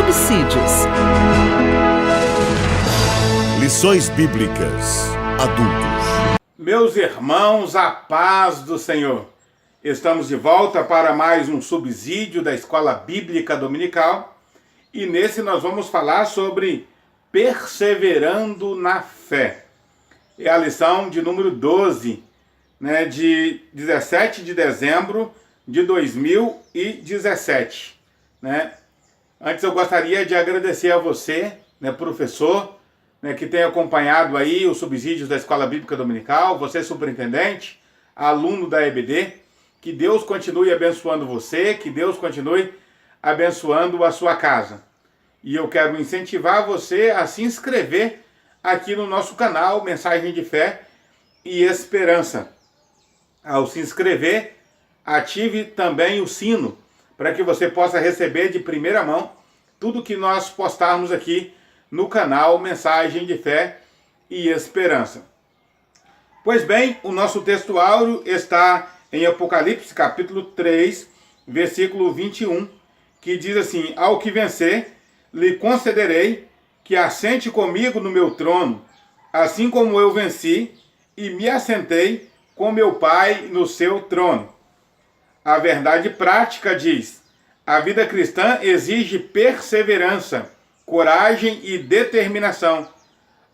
Subsídios. Lições Bíblicas Adultos. Meus irmãos, a paz do Senhor. Estamos de volta para mais um subsídio da Escola Bíblica Dominical e nesse nós vamos falar sobre perseverando na fé. É a lição de número 12, de 17 de dezembro de 2017. Antes eu gostaria de agradecer a você, professor, que tem acompanhado aí os subsídios da Escola Bíblica Dominical, você superintendente, aluno da EBD, que Deus continue abençoando você, que Deus continue abençoando a sua casa. E eu quero incentivar você a se inscrever aqui no nosso canal Mensagem de Fé e Esperança. Ao se inscrever, ative também o sino, para que você possa receber de primeira mão tudo que nós postarmos aqui no canal Mensagem de Fé e Esperança. Pois bem, o nosso texto áureo está em Apocalipse capítulo 3, versículo 21, que diz assim: ao que vencer, lhe concederei que assente comigo no meu trono, assim como eu venci e me assentei com meu Pai no seu trono. A verdade prática diz: a vida cristã exige perseverança, coragem e determinação.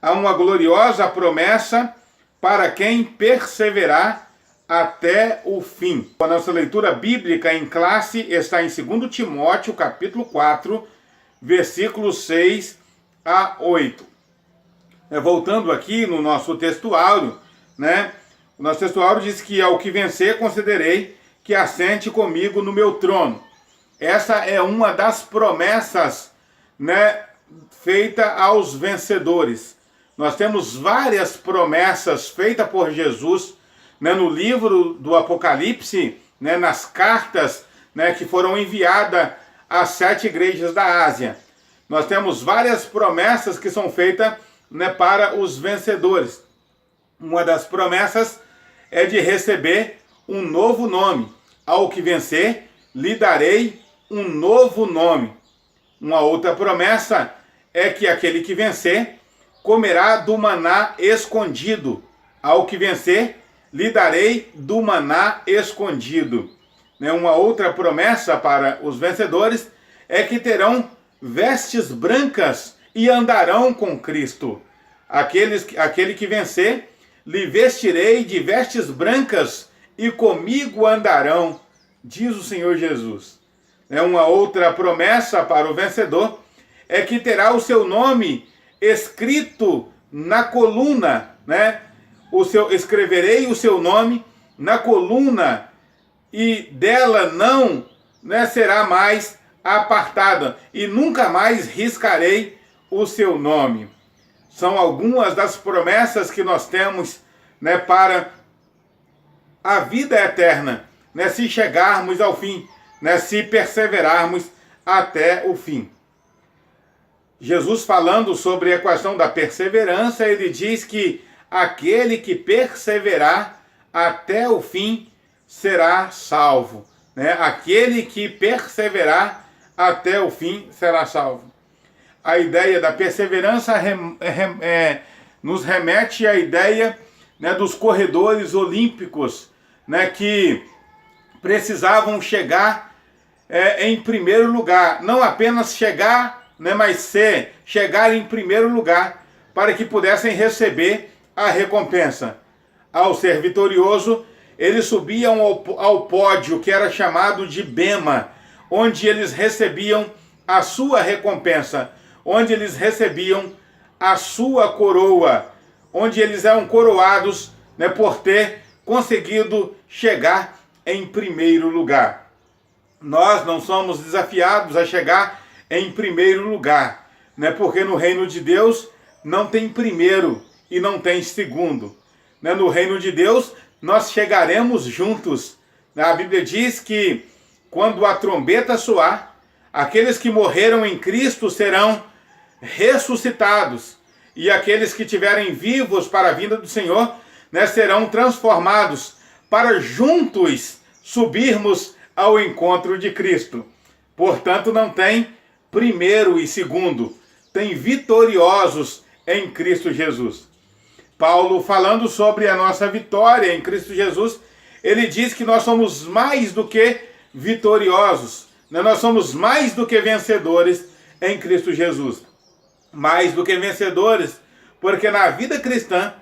Há uma gloriosa promessa para quem perseverar até o fim. A nossa leitura bíblica em classe está em 2 Timóteo, capítulo 4, versículos 6 a 8. Voltando aqui no nosso texto áureo, o nosso texto áureo diz que ao que vencer concederei que assente comigo no meu trono. Essa é uma das promessas, feita aos vencedores. Nós temos várias promessas feitas por Jesus, no livro do Apocalipse, nas cartas, que foram enviadas às 7 igrejas da Ásia. Nós temos várias promessas que são feitas, para os vencedores. Uma das promessas é de receber um novo nome. Ao que vencer, lhe darei um novo nome. Uma outra promessa é que aquele que vencer comerá do maná escondido. Ao que vencer, lhe darei do maná escondido. Uma outra promessa para os vencedores é que terão vestes brancas e andarão com Cristo. Aquele que vencer, lhe vestirei de vestes brancas e comigo andarão, diz o Senhor Jesus. Uma outra promessa para o vencedor é que terá o seu nome escrito na coluna, escreverei o seu nome na coluna e dela não será mais apartada e nunca mais riscarei o seu nome. São algumas das promessas que nós temos para a vida eterna, se chegarmos ao fim, se perseverarmos até o fim. Jesus, falando sobre a questão da perseverança, ele diz que aquele que perseverar até o fim será salvo. Aquele que perseverar até o fim será salvo. A ideia da perseverança nos remete à ideia dos corredores olímpicos, que precisavam chegar em primeiro lugar. Não apenas chegar, mas chegar em primeiro lugar para que pudessem receber a recompensa. Ao ser vitorioso, eles subiam ao pódio, que era chamado de bema, onde eles recebiam a sua recompensa, onde eles recebiam a sua coroa, onde eles eram coroados por ter conseguido chegar em primeiro lugar. Nós não somos desafiados a chegar em primeiro lugar, porque no reino de Deus não tem primeiro e não tem segundo. No reino de Deus nós chegaremos juntos. A Bíblia diz que quando a trombeta soar, aqueles que morreram em Cristo serão ressuscitados, e aqueles que estiverem vivos para a vinda do Senhor, serão transformados para juntos subirmos ao encontro de Cristo. Portanto, não tem primeiro e segundo, tem vitoriosos em Cristo Jesus. Paulo, falando sobre a nossa vitória em Cristo Jesus, ele diz que nós somos mais do que vitoriosos, né? Nós somos mais do que vencedores em Cristo Jesus. Mais do que vencedores, porque na vida cristã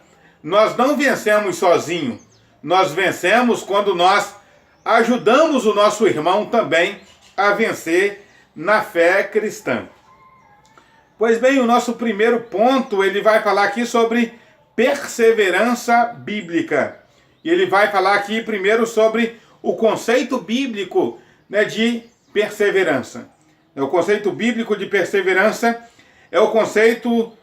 nós não vencemos sozinhos, nós vencemos quando nós ajudamos o nosso irmão também a vencer na fé cristã. Pois bem, o nosso primeiro ponto, ele vai falar aqui sobre perseverança bíblica. E ele vai falar aqui primeiro sobre o conceito bíblico, né, de perseverança. O conceito bíblico de perseverança é o conceito,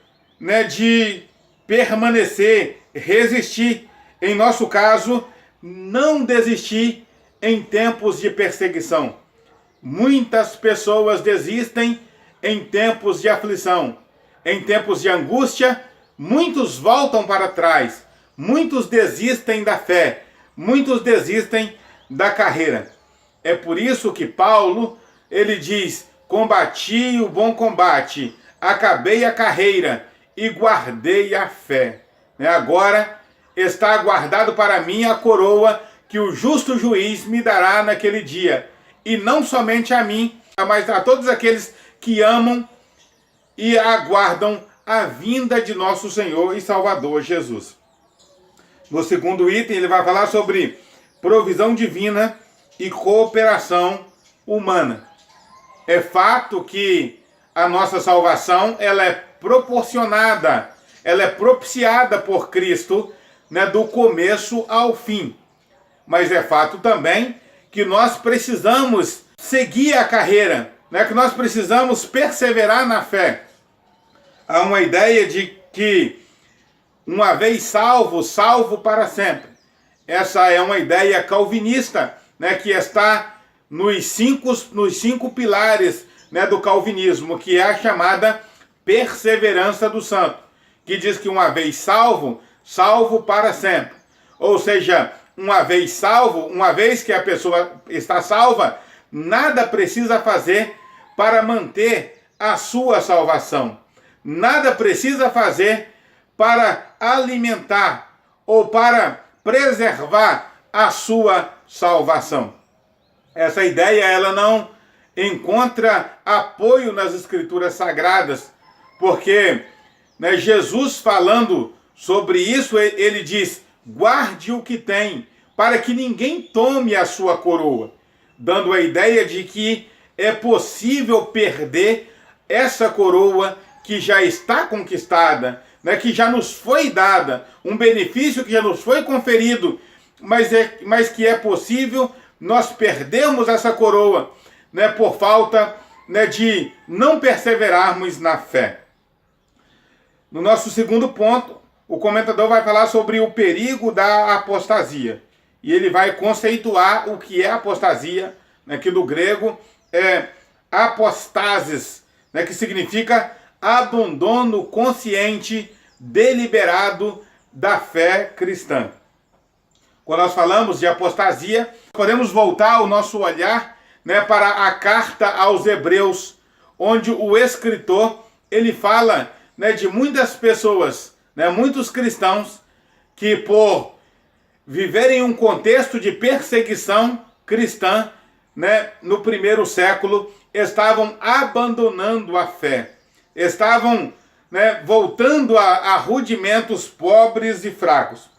né, de permanecer, resistir. Em nosso caso, não desistir em tempos de perseguição. Muitas pessoas desistem em tempos de aflição, em tempos de angústia. Muitos voltam para trás, muitos desistem da fé, muitos desistem da carreira. É por isso que Paulo, ele diz: combati o bom combate, acabei a carreira e guardei a fé. Agora está guardado para mim a coroa que o justo juiz me dará naquele dia, e não somente a mim, mas a todos aqueles que amam e aguardam a vinda de nosso Senhor e Salvador Jesus. No segundo item, ele vai falar sobre provisão divina e cooperação humana. É fato que a nossa salvação, ela é proporcionada, ela é propiciada por Cristo, né, do começo ao fim. Mas é fato também que nós precisamos seguir a carreira, né, que nós precisamos perseverar na fé. Há uma ideia de que uma vez salvo, salvo para sempre. Essa é uma ideia calvinista, né, que está nos cinco pilares, né, do calvinismo, que é a chamada perseverança do santo, que diz que uma vez salvo, salvo para sempre. Ou seja, uma vez salvo, uma vez que a pessoa está salva, nada precisa fazer para manter a sua salvação. Nada precisa fazer para alimentar ou para preservar a sua salvação. Essa ideia, ela não encontra apoio nas Escrituras Sagradas, porque, né, Jesus, falando sobre isso, ele diz: guarde o que tem, para que ninguém tome a sua coroa, dando a ideia de que é possível perder essa coroa que já está conquistada, né, que já nos foi dada, um benefício que já nos foi conferido, mas que é possível nós perdermos essa coroa, né, por falta, né, de não perseverarmos na fé. No nosso segundo ponto, o comentador vai falar sobre o perigo da apostasia. E ele vai conceituar o que é apostasia, né, que no grego é apostasis, né, que significa abandono consciente, deliberado da fé cristã. Quando nós falamos de apostasia, podemos voltar o nosso olhar, né, para a carta aos Hebreus, onde o escritor, ele fala, né, de muitas pessoas, né, muitos cristãos, que por viverem um contexto de perseguição cristã, né, no primeiro século, estavam abandonando a fé, estavam, né, voltando a rudimentos pobres e fracos.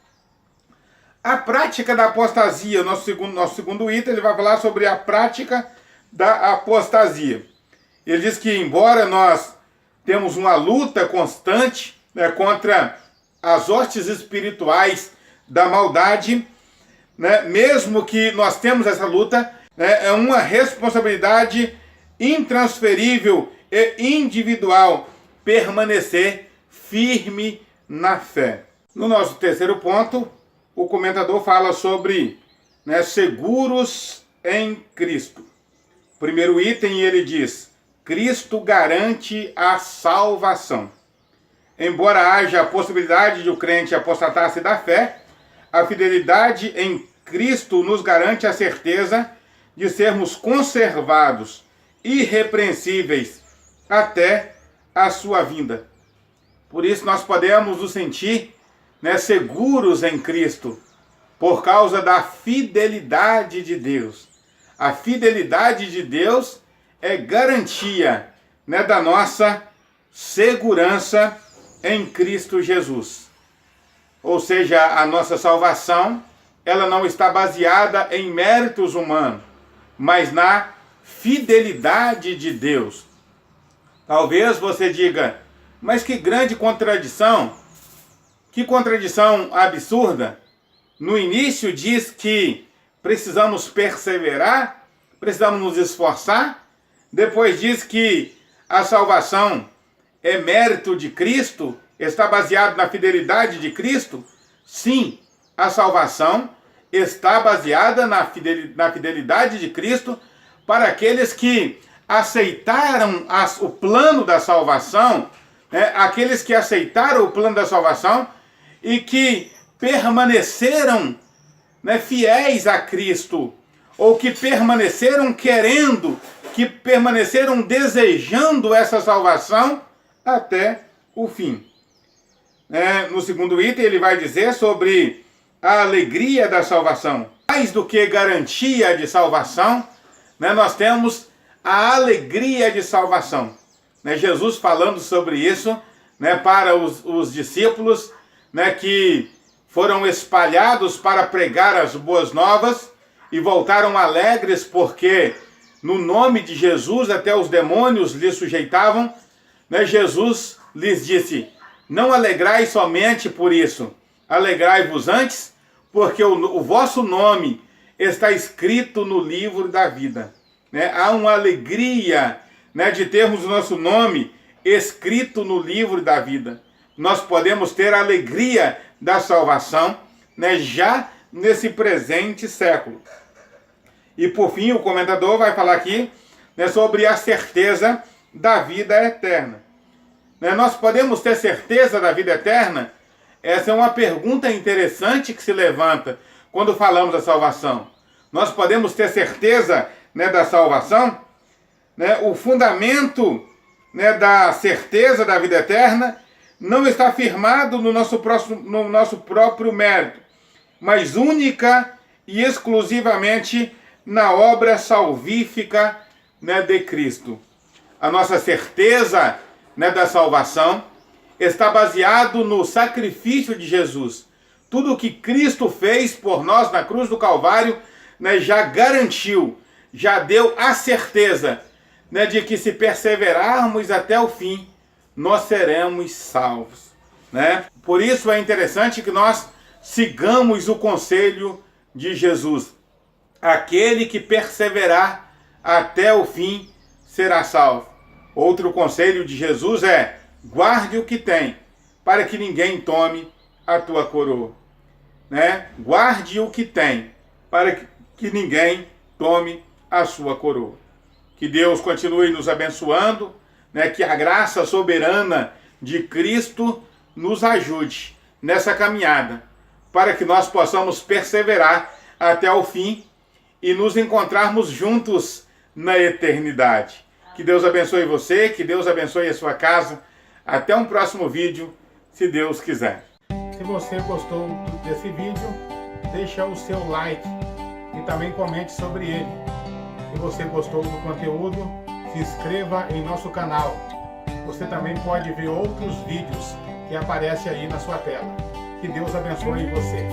A prática da apostasia, nosso segundo item, ele vai falar sobre a prática da apostasia. Ele diz que, embora nós temos uma luta constante, né, contra as hostes espirituais da maldade, né, mesmo que nós temos essa luta, né, é uma responsabilidade intransferível e individual permanecer firme na fé. No nosso terceiro ponto, o comentador fala sobre, né, seguros em Cristo. Primeiro item, ele diz: Cristo garante a salvação. Embora haja a possibilidade de o crente apostatar-se da fé, a fidelidade em Cristo nos garante a certeza de sermos conservados, irrepreensíveis, até a sua vinda. Por isso nós podemos nos sentir, né, seguros em Cristo, por causa da fidelidade de Deus. A fidelidade de Deus é garantia, né, da nossa segurança em Cristo Jesus. Ou seja, a nossa salvação, ela não está baseada em méritos humanos, mas na fidelidade de Deus. Talvez você diga, mas que grande contradição, que contradição absurda. No início diz que precisamos perseverar, precisamos nos esforçar, depois diz que a salvação é mérito de Cristo, está baseado na fidelidade de Cristo. Sim, a salvação está baseada na fidelidade de Cristo para aqueles que aceitaram o plano da salvação, né? Aqueles que aceitaram o plano da salvação e que permaneceram, né, fiéis a Cristo, ou que permaneceram querendo, que permaneceram desejando essa salvação até o fim. No segundo item ele vai dizer sobre a alegria da salvação. Mais do que garantia de salvação, né, nós temos a alegria de salvação. Jesus falando sobre isso, né, para os discípulos, né, que foram espalhados para pregar as boas novas e voltaram alegres porque no nome de Jesus até os demônios lhes sujeitavam. Jesus lhes disse, não alegrai somente por isso, alegrai-vos antes, porque o vosso nome está escrito no livro da vida. Há uma alegria, né, de termos o nosso nome escrito no livro da vida. Nós podemos ter a alegria da salvação, né, já nesse presente século. E por fim, o comentador vai falar aqui, né, sobre a certeza da vida eterna. Nós podemos ter certeza da vida eterna? Essa é uma pergunta interessante que se levanta quando falamos da salvação. Nós podemos ter certeza, né, da salvação? O fundamento, né, da certeza da vida eterna não está firmado no nosso próprio mérito, mas única e exclusivamente na obra salvífica, né, de Cristo. A nossa certeza, né, da salvação está baseado no sacrifício de Jesus. Tudo o que Cristo fez por nós na cruz do Calvário, né, já garantiu, já deu a certeza, né, de que se perseverarmos até o fim, nós seremos salvos, né? Por isso é interessante que nós sigamos o conselho de Jesus. Aquele que perseverar até o fim será salvo. Outro conselho de Jesus é, guarde o que tem, para que ninguém tome a tua coroa. Guarde o que tem, para que ninguém tome a sua coroa. Que Deus continue nos abençoando, né, que a graça soberana de Cristo nos ajude nessa caminhada, para que nós possamos perseverar até o fim e nos encontrarmos juntos na eternidade. Que Deus abençoe você, que Deus abençoe a sua casa. Até um próximo vídeo, se Deus quiser. Se você gostou desse vídeo, deixa o seu like e também comente sobre ele. Se você gostou do conteúdo, se inscreva em nosso canal. Você também pode ver outros vídeos que aparecem aí na sua tela. Que Deus abençoe você.